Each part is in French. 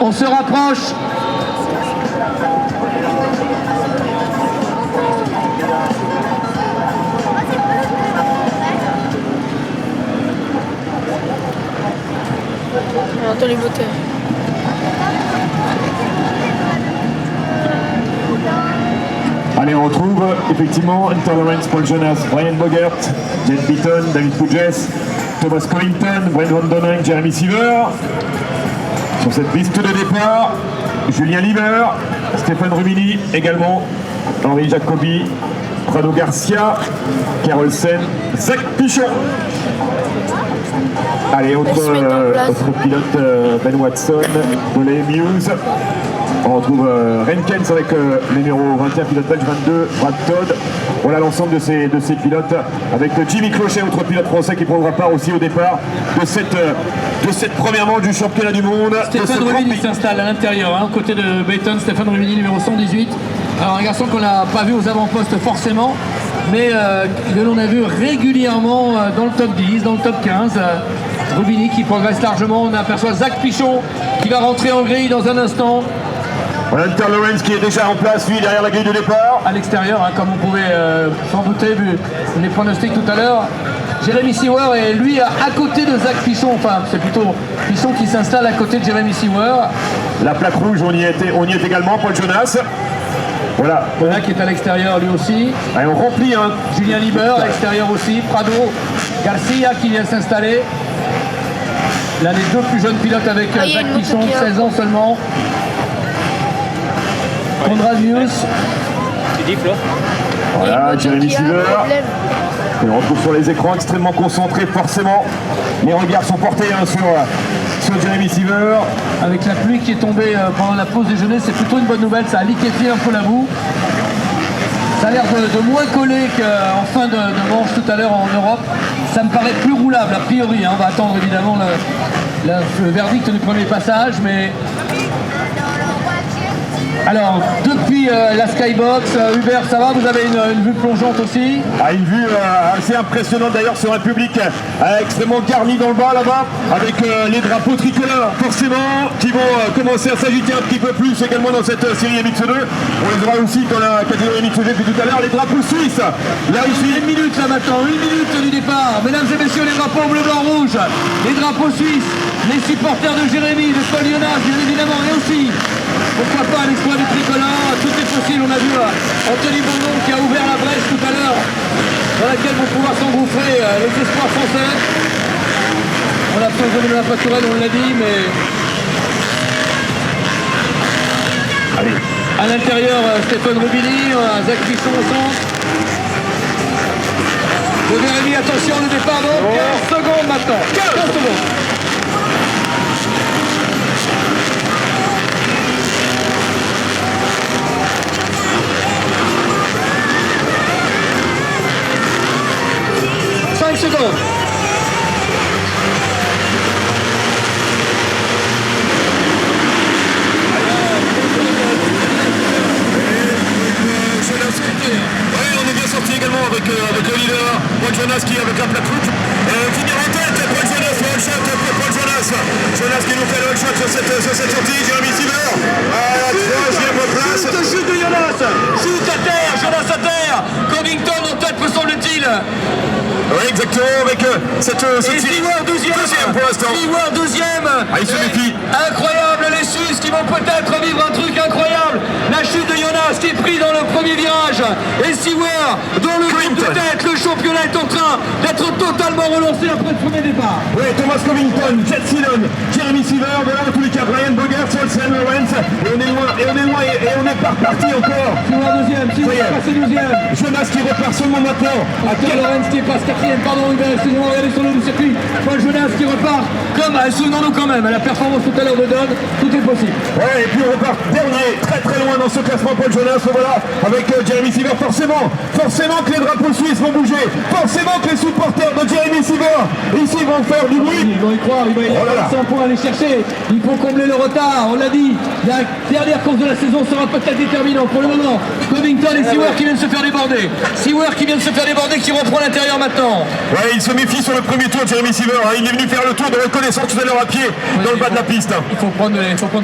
On se rapproche. Anthony Botter. Allez, on retrouve effectivement Hunter Lawrence, Paul Jonas, Brian Bogert, Jen Beaton, David Puges, Thomas Covington, Brent Van Donen, Jeremy Seaver. Sur cette piste de départ, Julien Lieber, Stéphane Rumini également, Henri Jacobi, Prado Garcia, Carolsen, Zach Pichon. Allez, autre pilote, Ben Watson, Dolly Muse. On retrouve Renkens avec le numéro 21, pilote belge 22, Brad Todd. Voilà l'ensemble de ces pilotes avec Jimmy Clochet, autre pilote français qui prendra part aussi au départ de cette première manche du championnat du monde. Stéphane Rumini s'installe à l'intérieur, aux côtés de Beaton. Stéphane Rumini, numéro 118. Alors un garçon qu'on n'a pas vu aux avant-postes forcément, mais que l'on a vu régulièrement dans le top 10, dans le top 15. Rumini qui progresse largement. On aperçoit Zach Pichon qui va rentrer en grille dans un instant. Hunter Lawrence qui est déjà en place, lui, derrière la grille de départ. À l'extérieur, comme on pouvait s'en douter, vu les pronostics tout à l'heure. Jeremy Seawer est lui à côté de Zach Pichon. Enfin, c'est plutôt Pichon qui s'installe à côté de Jeremy Seawer. La plaque rouge, on y est également, Paul Jonas. Voilà. Voilà qui est à l'extérieur lui aussi. Allez, on remplit. Julien Lieber à l'extérieur aussi. Prado Garcia qui vient s'installer. Là, les deux plus jeunes pilotes avec Zach Pichon, 16 ans seulement. Conrad Muse. Voilà, Jeremy Seaver. On retrouve sur les écrans extrêmement concentrés, forcément. Les regards sont portés sur Jeremy Seaver. Avec la pluie qui est tombée pendant la pause déjeuner, c'est plutôt une bonne nouvelle. Ça a liquéfié un peu la boue. Ça a l'air de moins coller qu'en fin de manche tout à l'heure en Europe. Ça me paraît plus roulable a priori. On va attendre évidemment le verdict du premier passage, mais... Alors, depuis la Skybox, Hubert, ça va? Vous avez une vue plongeante aussi? Une vue assez impressionnante d'ailleurs sur un public extrêmement garni dans le bas là-bas, avec les drapeaux tricolores forcément qui vont commencer à s'agiter un petit peu plus également dans cette série MX2. On les aura aussi dans la catégorie MX2 depuis tout à l'heure, les drapeaux suisses. Là ici, 1 minute là maintenant, 1 minute du départ. Mesdames et messieurs, les drapeaux bleu, blanc, rouge, les drapeaux suisses, les supporters de Jérémy, de Paul Jonas, bien évidemment, et aussi, pourquoi pas l'exploit du tricolore, tout est possible. On a vu Anthony Bondon qui a ouvert la brèche tout à l'heure, dans laquelle vont pouvoir s'engouffrer les espoirs français. On l'absence de la Patourelle, on l'a dit, mais... Allez. À l'intérieur, Stéphane Rumini, Zach Pichon au centre. De Jérémy, attention, le départ, donc 15 secondes maintenant. 15 secondes. Secondes. On est bien sorti également avec le leader, Paul Jonas qui avec la plaque rouge. Finir en tête, Paul Jonas, le all-shot pour Paul Jonas. Jonas qui nous fait le all-shot sur cette sortie, Jeremy Seaver à la troisième place. Chute de Jonas, chute à terre, Jonas à terre. Covington en tête, me semble-t-il. Oui, exactement, avec cette Seawer deuxième pour l'instant. Seawer deuxième. Il se méfie. Incroyable, les Suisses qui vont peut-être vivre un truc incroyable. La chute de Jonas qui est pris dans le premier virage. Et Seawer, dans le groupe de tête, le championnat est en train d'être totalement relancé après le premier départ. Oui, Thomas Covington, Jet Seaton, Jeremy Seaver, voilà en tous les cas, Brian Bogert, Holsen Lawrence, et on est loin, et on n'est pas reparti encore. Seawer deuxième, Seawer passé deuxième. Jonas qui repart seulement maintenant. Lawrence qui passe quatrième, pardon, excusez-moi, regardez sur le circuit. Paul Jonas qui repart, comme, souvenons-nous quand même, à la performance tout à l'heure de Don, tout est possible. Ouais, et puis on repart dernier, très très loin dans ce classement, Paul Jonas, voilà, avec Jeremy Seaver, forcément que les drapeaux suisses vont bouger, forcément que les supporters de Jeremy Seaver, ici, vont faire du bruit. Ils vont y croire, il va y avoir 100 points à aller chercher, il faut combler le retard, on l'a dit, la dernière course de la saison sera peut-être déterminante. Pour le moment, Covington et Seaworth qui viennent se faire déborder. Seaworth qui vient de se faire déborder, qui reprend l'intérieur maintenant. Ouais, il se méfie sur le premier tour, Jeremy Seaworth. Il est venu faire le tour de reconnaissance tout à l'heure à pied dans le bas de la piste. Il faut prendre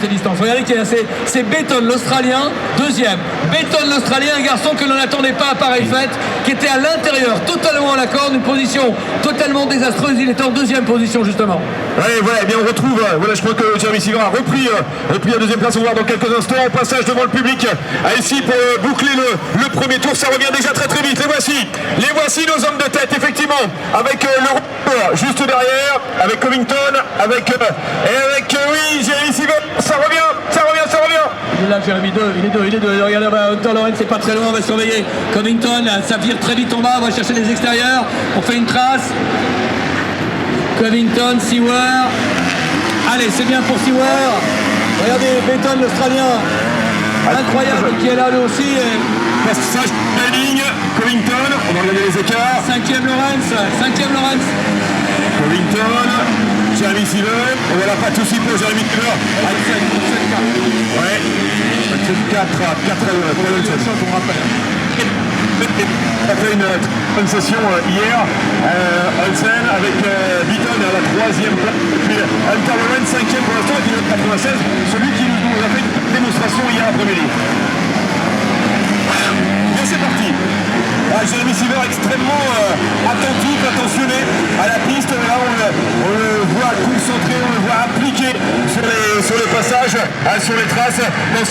ses distances. Regardez qu'il y a c'est Beaton, l'Australien, deuxième. Beaton, l'Australien, un garçon que l'on n'attendait pas à pareille fête, qui était à l'intérieur, totalement à la corde, une position totalement désastreuse. Il était en deuxième position justement. Allez, voilà, eh bien on retrouve, voilà, je crois que Jeremy Seaworth a repris la deuxième place. On va voir dans quelques instants, au passage devant le public, ici pour boucler le premier tour. Ça revient déjà très vite. Les voici nos hommes de tête, effectivement, avec le rouleur juste derrière, avec Covington, avec oui, Jeremy Seaworth. Ça revient. Il est là, Jérémy, il est deux. Regardez, Hunter Lawrence, c'est pas très loin, on va surveiller. Covington, ça vire très vite en bas, on va chercher les extérieurs. On fait une trace. Covington, Seaworth. Allez, c'est bien pour Seaworth. Regardez, Beaton, l'Australien. Incroyable, qui est là, lui aussi. Passage de la ligne, Covington, on va regarder les écarts. Cinquième Lawrence. Covington, Jeremy Seaworth. Et voilà, pas de soucis pour Jeremy Seaworth. Ouais, 4 pour Olsen. On a fait une session hier, Olsen avec Beaton à la troisième place, puis Hunter Lawrence cinquième pour l'instant, et puis le 96, celui qui nous a fait une démonstration hier après-midi. Bien, c'est parti. Jeremy Seaworth extrêmement attentif, attentionné à la piste. Là, on le voit concentré, on le voit appliqué sur les passages, sur les traces, dans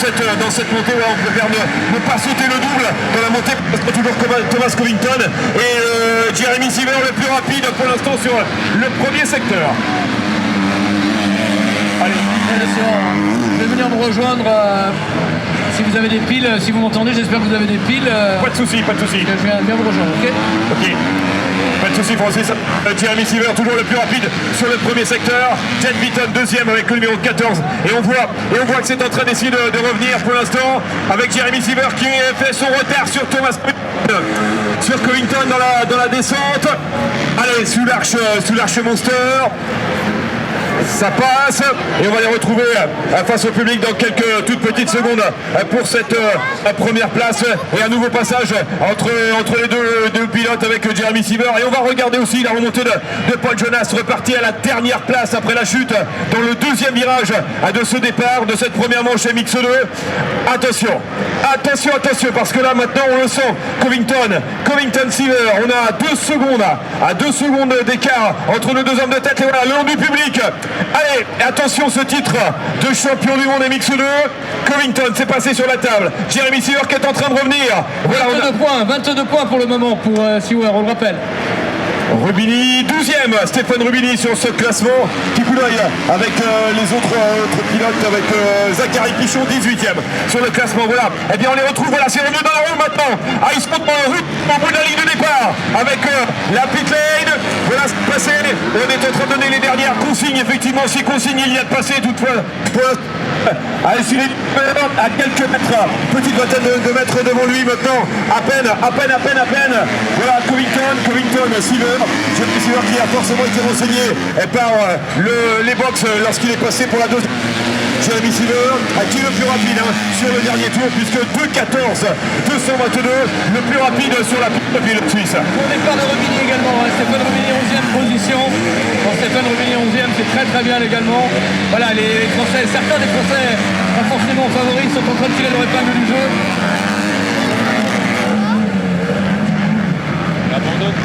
cette montée. Où on préfère ne pas sauter le double dans la montée. Toujours Thomas Covington et Jeremy Seaworth le plus rapide pour l'instant sur le premier secteur. Allez, je vais venir me rejoindre. Si vous avez des piles, si vous m'entendez, j'espère que vous avez des piles. Pas de soucis. Je viens bien vous rejoindre, ok? Ok. Pas de soucis, Francis. Jeremy Seaworth toujours le plus rapide sur le premier secteur. Jet Beaton deuxième avec le numéro 14. Et on voit que c'est en train d'essayer de revenir pour l'instant avec Jeremy Seaworth qui fait son retard sur Thomas sur Covington dans la descente. Allez, sous l'arche Monster. Ça passe et on va les retrouver face au public dans quelques toutes petites secondes pour cette première place et un nouveau passage entre les deux pilotes avec Jeremy Seaworth. Et on va regarder aussi la remontée de Paul Jonas, reparti à la dernière place après la chute dans le deuxième virage de ce départ de cette première manche MX2. Attention parce que là maintenant on le sent. Covington Seaworth, on a 2 secondes d'écart entre nos deux hommes de tête et voilà le long du public. Allez, attention, ce titre de champion du monde MX2. Covington s'est passé sur la table. Jeremy Seaworth qui est en train de revenir. Voilà, 22 points pour le moment pour Seaworth, on le rappelle. Rubini 12e, Stéphane Rubini sur ce classement, petit coup d'œil avec les autres pilotes, avec Zachary Pichon 18e sur le classement. Voilà, et bien on les retrouve, voilà, c'est revenu dans la roue maintenant. Ils sont en route au bout de la ligne de départ avec la pit lane. Voilà ce qui est passé, on est en train de donner les dernières consignes. Effectivement, ces consignes il y a de passé toutefois. Allez, s'il est à quelques mètres, petite vingtaine de mètres devant lui maintenant, à peine. Voilà, Covington, Seaworth. Jeremy Seaworth qui a forcément été renseigné par les box lorsqu'il est passé pour la deuxième. Jeremy Seaworth qui est le plus rapide sur le dernier tour puisque 2.14, 222, le plus rapide sur la piste depuis le Suisse. Au départ de Rubini également, Stéphane Rubini 11e position. Bon, Stéphane Rubini 11e, c'est très bien également. Voilà, les Français, certains des Français pas forcément favoris sont en train de tirer leur épingle du jeu. Il abandonne.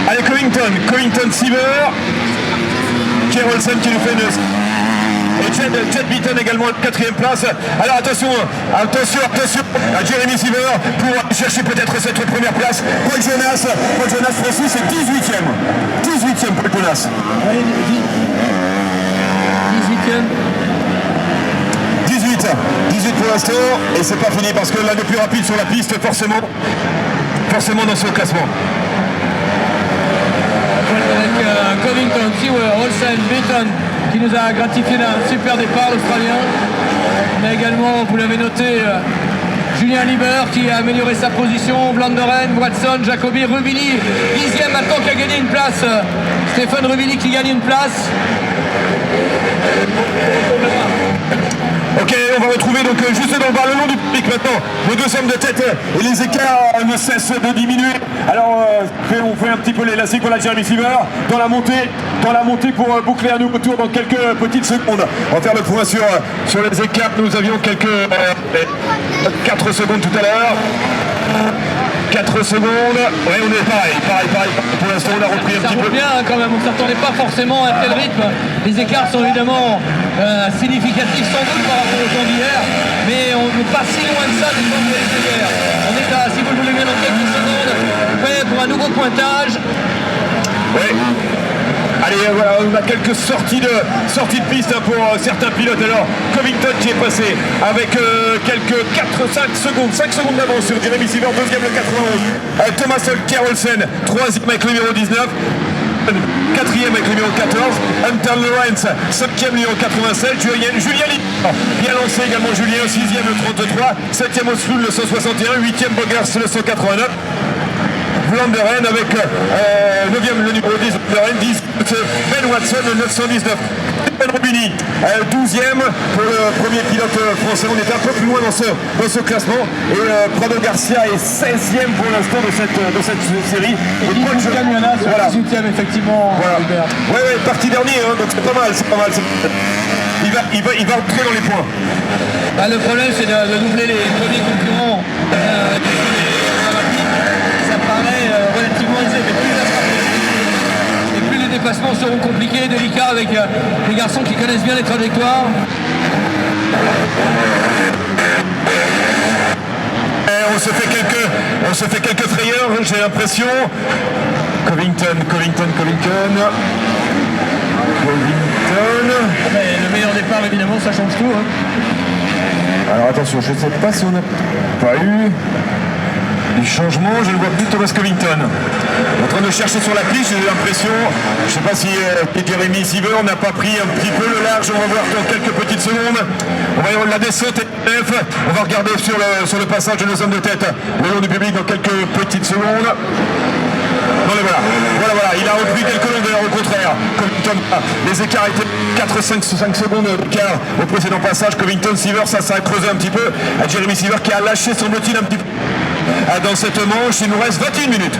Allez, Covington Seaworth, Pierre Olsen qui nous fait une... Et Jet Beaton également à la 4e place. Alors attention à Jeremy Seaworth pour chercher peut-être cette première place. Paul Jonas Francis c'est 18e Paul Jonas. 18 pour l'instant et c'est pas fini parce que l'un des plus rapides sur la piste forcément dans ce classement. Avec Covington, Seaworth, Olsen, Beaton qui nous a gratifié d'un super départ l'Australien. On a également, vous l'avez noté, Julien Lieber qui a amélioré sa position, Vlanderen, Watson, Jacobi, Rubini, 10e maintenant qui a gagné une place. Stéphane Rubini qui gagne une place. Ok, on va retrouver donc juste dans le long du public maintenant nos deux hommes de tête et les écarts ne cessent de diminuer. Alors on fait un petit peu l'élastique pour la Jeremy Seaver dans la montée pour boucler un nouveau tour dans quelques petites secondes. On va faire le point sur les écarts. Nous avions quelques 4 secondes tout à l'heure. 4 secondes, ouais on est pareil, pour l'instant on a repris un petit peu. Bien quand même, on ne s'attendait pas forcément à tel rythme. Les écarts sont évidemment significatifs sans doute par rapport au temps d'hier, mais on n'est pas si loin de ça du temps d'hier. On est à, si vous le voulez bien, dans quelques secondes, prêt pour un nouveau pointage. Oui. Allez, voilà, on a quelques sorties de piste pour certains pilotes. Alors, Covington qui est passé avec quelques 5 secondes d'avance sur Jeremy Seaver, deuxième le 91. Thomas Carolsen, troisième avec le numéro 19. Quatrième avec le numéro 14. Hunter Lawrence, cinquième numéro 87. Julien Lee, bien lancé également Julien, sixième le 33. Septième Osloul le 161. Huitième Bogers le 189. Vlanderen avec 9e le numéro 10, Vlanderen, 10 Ben Watson le 919. Ben Rubini, 12e pour le premier pilote français. On est un peu plus loin dans ce classement. Et Prado Garcia est 16e pour l'instant de cette série. Et Paul Camionat sur voilà. 18e effectivement. Voilà. Ouais, parti dernier, hein, donc c'est pas mal. Il va entrer dans les points. Bah, le problème c'est de doubler les premiers concurrents. Ça paraît relativement aisé, mais plus les déplacements seront compliqués, délicats avec les garçons qui connaissent bien les trajectoires. Et on se fait quelques frayeurs, j'ai l'impression. Covington. Mais le meilleur départ évidemment ça change tout. Hein. Alors attention, je ne sais pas si on n'a pas eu du changement, je ne vois plus Thomas Covington. En train de chercher sur la piste, j'ai l'impression, je ne sais pas si Jeremy Seaver n'a pas pris un petit peu le large, on va voir dans quelques petites secondes. On va voir la descente et on va regarder sur le passage de nos hommes de tête, le long du public dans quelques petites secondes. Non mais voilà, il a repris quelques longueurs au contraire. Covington, les écarts étaient 5 secondes d'écart au précédent passage. Covington, Seaver, ça a creusé un petit peu. Jeremy Seaver qui a lâché, semble-t-il, un petit peu. Dans cette manche, il nous reste 21 minutes.